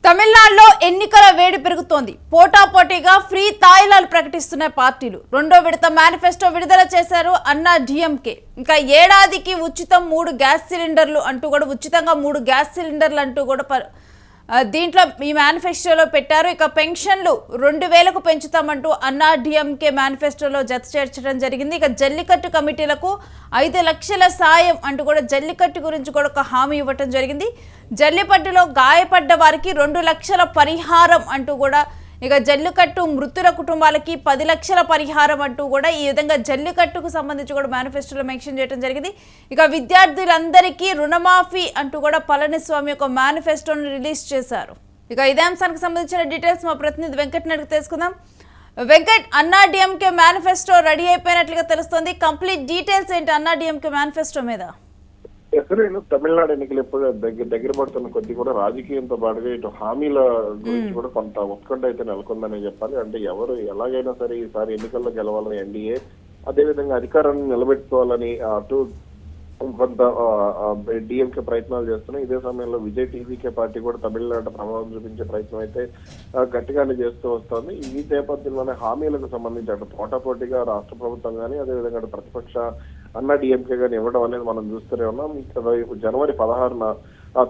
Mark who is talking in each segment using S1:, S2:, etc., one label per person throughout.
S1: తమిళనాడులో ఎన్నికల వేడి పెరుగుతోంది. పోటాపోటీగా ఫ్రీ తాయిలాలు ప్రకటిస్తున్న పార్టీలు రెండో విడత మేనిఫెస్టో విడుదల చేశారు అన్నా డిఎంకే. ఇంకా ఏడాదికి ఉచితం 3 గ్యాస్ సిలిండర్లు అంటూ కూడా ఉచితంగా 3 గ్యాస్ సిలిండర్లు అంటూ కూడా దీంట్లో ఈ మేనిఫెస్టోలో పెట్టారు. ఇక పెన్షన్లు 2000కు పెంచుతామంటూ అన్నా డిఎంకే మేనిఫెస్టోలో జత చేర్చడం జరిగింది. ఇక జల్లికట్టు కమిటీలకు 5 లక్షల సాయం అంటూ కూడా జల్లికట్టు గురించి కూడా ఒక హామీ ఇవ్వటం జరిగింది. జల్లిపట్టులో గాయపడ్డ వారికి 2 లక్షల పరిహారం అంటూ కూడా, ఇక జల్లికట్టు మృతుల కుటుంబాలకి 10 లక్షల పరిహారం అంటూ కూడా ఈ విధంగా జల్లికట్టుకు సంబంధించి కూడా మేనిఫెస్టోలో మెన్షన్ చేయడం జరిగింది. ఇక విద్యార్థులందరికీ రుణమాఫీ అంటూ కూడా పళనిస్వామి ఒక మేనిఫెస్టోను రిలీజ్ చేశారు. ఇక ఇదే అంశానికి సంబంధించిన డీటెయిల్స్ మా ప్రతినిధి వెంకట్ అడిగి తెలుసుకుందాం. వెంకట్, అన్నా డిఎంకే మేనిఫెస్టో రెడీ అయిపోయినట్లుగా తెలుస్తోంది. కంప్లీట్ డీటెయిల్స్ ఏంటి అన్నా డిఎంకే మేనిఫెస్టో మీద?
S2: ఎక్కడైనా తమిళనాడు ఎన్నికలు ఎప్పుడు దగ్గర పడుతున్న కొద్ది కూడా రాజకీయంతో పాటుగా ఇటు హామీల గురించి కూడా కొంత ఉత్కంఠ అయితే నెలకొందని చెప్పాలి. అంటే ఎవరు ఎలాగైనా సరే ఈసారి ఎన్నికల్లో గెలవాలని ఎన్డీఏ, అదేవిధంగా అధికారాన్ని నిలబెట్టుకోవాలని అటు కొంత డిఎంకే ప్రయత్నాలు చేస్తున్నాయి. ఇదే సమయంలో విజయ్ టీవీకే పార్టీ కూడా తమిళనాడు ప్రభావం చూపించే ప్రయత్నం అయితే గట్టిగానే చేస్తూ వస్తుంది. ఈ నేపథ్యంలోనే హామీలకు సంబంధించి అటు పోటాపోటీగా రాష్ట్ర ప్రభుత్వం కానీ అదేవిధంగా అటు ప్రతిపక్ష అన్నా డిఎంకే గాని ఇవ్వడం అనేది మనం చూస్తూనే ఉన్నాం. జనవరి 16న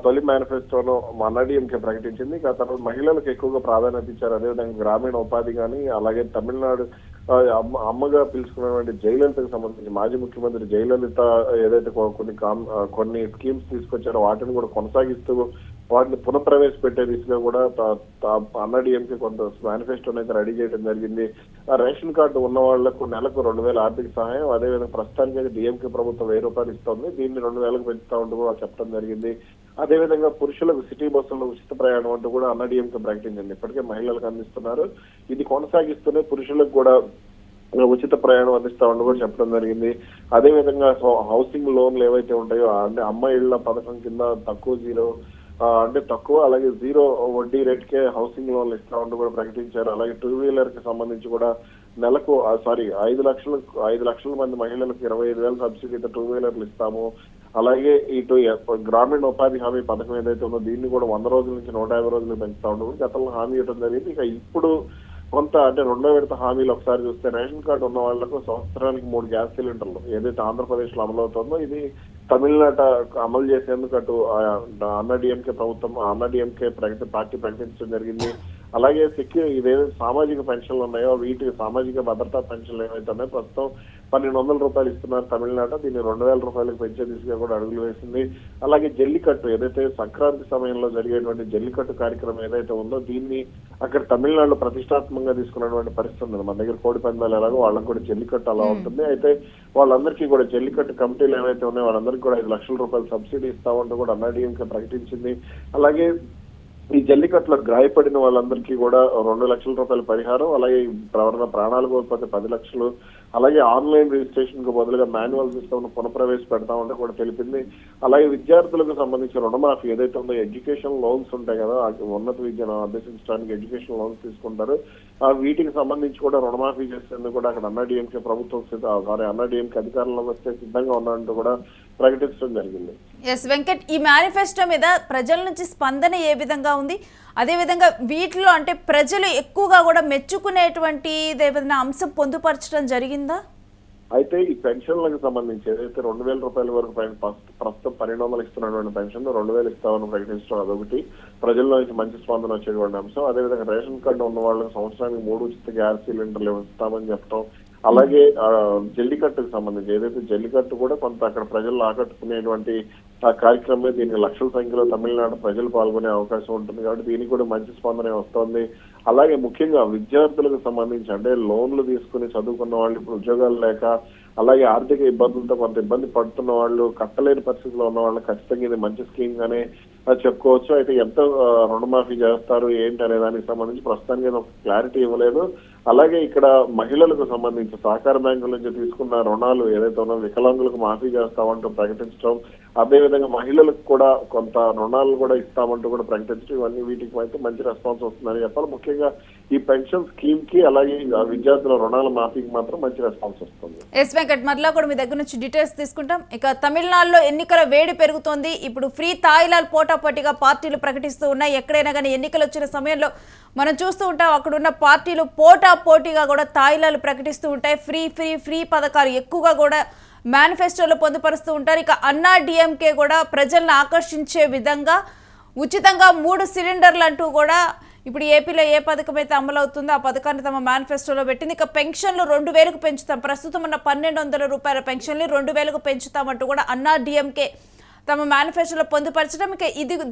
S2: తొలి మేనిఫెస్టోను అన్నా డిఎంకే ప్రకటించింది. ఆ తర్వాత మహిళలకు ఎక్కువగా ప్రాధాన్యత ఇచ్చారు. అదేవిధంగా గ్రామీణ ఉపాధి కానీ అలాగే తమిళనాడు అమ్మగా పిలుచుకున్నటువంటి జయలలితకు సంబంధించి మాజీ ముఖ్యమంత్రి జయలలిత ఏదైతే కొన్ని స్కీమ్స్ తీసుకొచ్చారో వాటిని కూడా కొనసాగిస్తూ వాటిని పునఃప్రవేశపెట్టే దిశగా కూడా అన్నా డిఎంకే కొంత మేనిఫెస్టోని అయితే రెడీ చేయడం జరిగింది. రేషన్ కార్డు ఉన్న వాళ్లకు నెలకు 2000 ఆర్థిక సహాయం, అదేవిధంగా ప్రస్తుతానికి అయితే డిఎంకే ప్రభుత్వం 1000 రూపాయలు ఇస్తోంది. దీన్ని 2000కు పెంచుతా ఉంటూ కూడా చెప్పడం జరిగింది. అదేవిధంగా పురుషులకు సిటీ బస్సుల్లో ఉచిత ప్రయాణం అంటూ కూడా అన్నా డిఎంకే ప్రకటించింది. ఇప్పటికే మహిళలకు అందిస్తున్నారు. ఇది కొనసాగిస్తూనే పురుషులకు కూడా ఉచిత ప్రయాణం అందిస్తా ఉండి కూడా చెప్పడం జరిగింది. అదేవిధంగా హౌసింగ్ లోన్లు ఏవైతే ఉంటాయో అంటే అమ్మ ఇళ్ల పథకం కింద తక్కువ అలాగే 0 వడ్డీ రేట్కే హౌసింగ్ లోన్లు ఇస్తా ఉంటూ కూడా ప్రకటించారు. అలాగే 2 వీలర్ కి సంబంధించి కూడా నెలకు 5 లక్షల మంది మహిళలకు 25,000 సబ్సిడీతో 2 వీలర్లు ఇస్తాము. అలాగే ఇటు గ్రామీణ ఉపాధి హామీ పథకం ఏదైతే ఉందో దీన్ని కూడా 100 రోజుల నుంచి 150 రోజులు పెంచుతా ఉండదు గతంలో హామీ ఇవ్వడం జరిగింది. ఇక ఇప్పుడు కొంత అంటే రెండో విడత హామీలు ఒకసారి చూస్తే రేషన్ కార్డు ఉన్న వాళ్లకు సంవత్సరానికి 3 గ్యాస్ సిలిండర్లు ఏదైతే ఆంధ్రప్రదేశ్ లో అమలు అవుతుందో ఇది తమిళనాడు అమలు చేసేందుకు అటు అన్నా డిఎంకే ప్రభుత్వం అన్నా డిఎంకే పార్టీ ప్రకటించడం జరిగింది. అలాగే ఇదేదో సామాజిక పెన్షన్లు ఉన్నాయో వీటి సామాజిక భద్రతా పెన్షన్లు ఏవైతే ఉన్నాయో ప్రస్తుతం 1200 రూపాయలు ఇస్తున్నారు తమిళనాడు. దీన్ని 2000 రూపాయలకు పెంచే దిశగా కూడా అడుగులు వేసింది. అలాగే జల్లికట్టు ఏదైతే సంక్రాంతి సమయంలో జరిగేటువంటి జల్లికట్టు కార్యక్రమం ఏదైతే ఉందో దీన్ని అక్కడ తమిళనాడులో ప్రతిష్టాత్మకంగా తీసుకున్నటువంటి పరిస్థితి ఉంది. మన దగ్గర కోడి పందాలు ఎలాగో వాళ్ళకి కూడా జల్లికట్టు అలా ఉంటుంది. అయితే వాళ్ళందరికీ కూడా జల్లికట్టు కమిటీలు ఏవైతే ఉన్నాయో వాళ్ళందరికీ కూడా 5 లక్షల రూపాయలు సబ్సిడీ ఇస్తామంటూ కూడా అన్నా డిఎంకే ప్రకటించింది. అలాగే ఈ జల్లికట్టులో గాయపడిన వాళ్ళందరికీ కూడా 2 లక్షల రూపాయల పరిహారం, అలాగే ఎవరైనా ప్రాణాలు కోల్పోతే 10 లక్షలు, అలాగే ఆన్లైన్ రిజిస్ట్రేషన్ కు బదులుగా మాన్యువల్ సిస్టమ్ పునఃప్రవేశపెడతామంటే కూడా తెలిపింది. అలాగే విద్యార్థులకు సంబంధించి రుణమాఫీ ఏదైతే ఉందో ఎడ్యుకేషన్ లోన్స్ ఉంటాయి కదా, ఉన్నత విద్యను అభ్యసించడానికి ఎడ్యుకేషన్ లోన్స్ తీసుకుంటారు, వీటికి సంబంధించి కూడా రుణమాఫీ చేసేందుకు కూడా అక్కడ అన్నా డిఎంకే ప్రభుత్వం అన్నా డిఎంకే అధికారంలోకి వస్తే సిద్ధంగా ఉన్నారంటూ కూడా ప్రకటించడం జరిగింది.
S1: ఎస్ వెంకట్, ఈ మేనిఫెస్టో మీద ప్రజల నుంచి స్పందన ఏ విధంగా ఉంది? అదేవిధంగా వీటిలో అంటే ప్రజలు ఎక్కువగా కూడా మెచ్చుకునేటువంటి ఏదైనా అంశం పొందుపరచడం జరిగిందా?
S2: అయితే ఈ పెన్షన్లకు సంబంధించి ఏదైతే 2000 రూపాయల వరకు ప్రస్తుతం 1200 ఇస్తున్నటువంటి పెన్షన్ 2000 ఇస్తామని ప్రకటించడం అదొకటి ప్రజల్లో నుంచి మంచి స్పందన వచ్చేటువంటి అంశం. అదేవిధంగా రేషన్ కార్డు ఉన్న వాళ్ళకి సంవత్సరానికి 3 ఉచిత గ్యాస్ సిలిండర్లు ఇస్తామని చెప్పడం. అలాగే జల్లికట్టుకు సంబంధించి ఏదైతే జల్లికట్టు కూడా కొంత అక్కడ ప్రజలు ఆకట్టుకునేటువంటి కార్యక్రమమే. దీనికి లక్షల సంఖ్యలో తమిళనాడు ప్రజలు పాల్గొనే అవకాశం ఉంటుంది కాబట్టి దీనికి కూడా మంచి స్పందన వస్తోంది. అలాగే ముఖ్యంగా విద్యార్థులకు సంబంధించి అంటే లోన్లు తీసుకుని చదువుకున్న వాళ్ళు ఇప్పుడు ఉద్యోగాలు లేక అలాగే ఆర్థిక ఇబ్బందులతో కొంత ఇబ్బంది పడుతున్న వాళ్ళు కట్టలేని పరిస్థితిలో ఉన్న వాళ్ళు ఖచ్చితంగా ఇది మంచి స్కీమ్ గానే చెప్పుకోవచ్చు. అయితే ఎంత రుణమాఫీ చేస్తారు ఏంటి అనే దానికి సంబంధించి ప్రస్తుతానికి ఒక క్లారిటీ ఇవ్వలేదు. అలాగే ఇక్కడ మహిళలకు సంబంధించి సహకార బ్యాంకుల నుంచి తీసుకున్న రుణాలు ఏదైతే ఉన్నా వికలాంగులకు మాఫీ చేస్తామంటూ ప్రకటించడం, అదేవిధంగా మహిళలకు కూడా కొంత రుణాలు కూడా ఇస్తామంటూ కూడా ప్రకటించడం, ఇవన్నీ వీటికి అయితే మంచి రెస్పాన్స్ వస్తుందని చెప్పాలి. ముఖ్యంగా ఈ పెన్షన్ స్కీమ్ కి అలాగే విద్యార్థుల రుణాల మాఫీకి మాత్రం మంచి రెస్పాన్స్ వస్తుంది.
S1: ఎస్ వెంకట్, మరలా కూడా మీ దగ్గర నుంచి డీటెయిల్స్ తీసుకుంటాం. ఇక తమిళనాడులో ఎన్నికల వేడి పెరుగుతోంది. ఇప్పుడు ఫ్రీ తాయిలాలు పోటా పోటాపోటీగా పార్టీలు ప్రకటిస్తూ ఉన్నాయి. ఎక్కడైనా కానీ ఎన్నికలు వచ్చిన సమయంలో మనం చూస్తూ ఉంటాం, అక్కడున్న పార్టీలు పోటాపోటీగా కూడా తాయిలాలు ప్రకటిస్తూ ఉంటాయి. ఫ్రీ ఫ్రీ ఫ్రీ పథకాలు ఎక్కువగా కూడా మేనిఫెస్టోలో పొందుపరుస్తూ ఉంటారు. ఇక అన్నా డిఎంకే కూడా ప్రజలను ఆకర్షించే విధంగా ఉచితంగా 3 సిలిండర్లు అంటూ కూడా ఇప్పుడు ఏపీలో ఏ పథకం అయితే అమలవుతుందో ఆ పథకాన్ని తమ మేనిఫెస్టోలో పెట్టింది. ఇక పెన్షన్లు 2000కు పెంచుతాం, ప్రస్తుతం ఉన్న 1200 రూపాయల పెన్షన్లు 2000కు పెంచుతామంటూ కూడా అన్నా డిఎంకే తమ మేనిఫెస్టోలో పొందుపరచడం. ఇక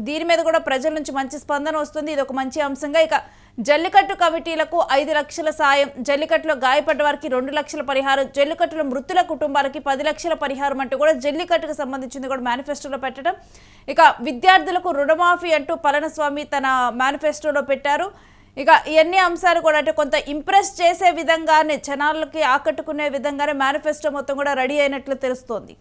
S1: దీని మీద కూడా ప్రజల నుంచి మంచి స్పందన వస్తుంది. ఇది ఒక మంచి అంశంగా. ఇక జల్లికట్టు కమిటీలకు 5 లక్షల సాయం, జల్లికట్టులో గాయపడ్డ వారికి 2 లక్షల పరిహారం, జల్లికట్టులో మృతుల కుటుంబాలకి 10 లక్షల పరిహారం అంటూ కూడా జల్లికట్టుకు సంబంధించింది కూడా మేనిఫెస్టోలో పెట్టడం. ఇక విద్యార్థులకు రుణమాఫీ అంటూ పళనిస్వామి తన మేనిఫెస్టోలో పెట్టారు. ఇక ఇవన్నీ అంశాలు కూడా అంటే కొంత ఇంప్రెస్ చేసే విధంగానే, జనాలకి ఆకట్టుకునే విధంగానే మేనిఫెస్టో మొత్తం కూడా రెడీ అయినట్లు తెలుస్తోంది.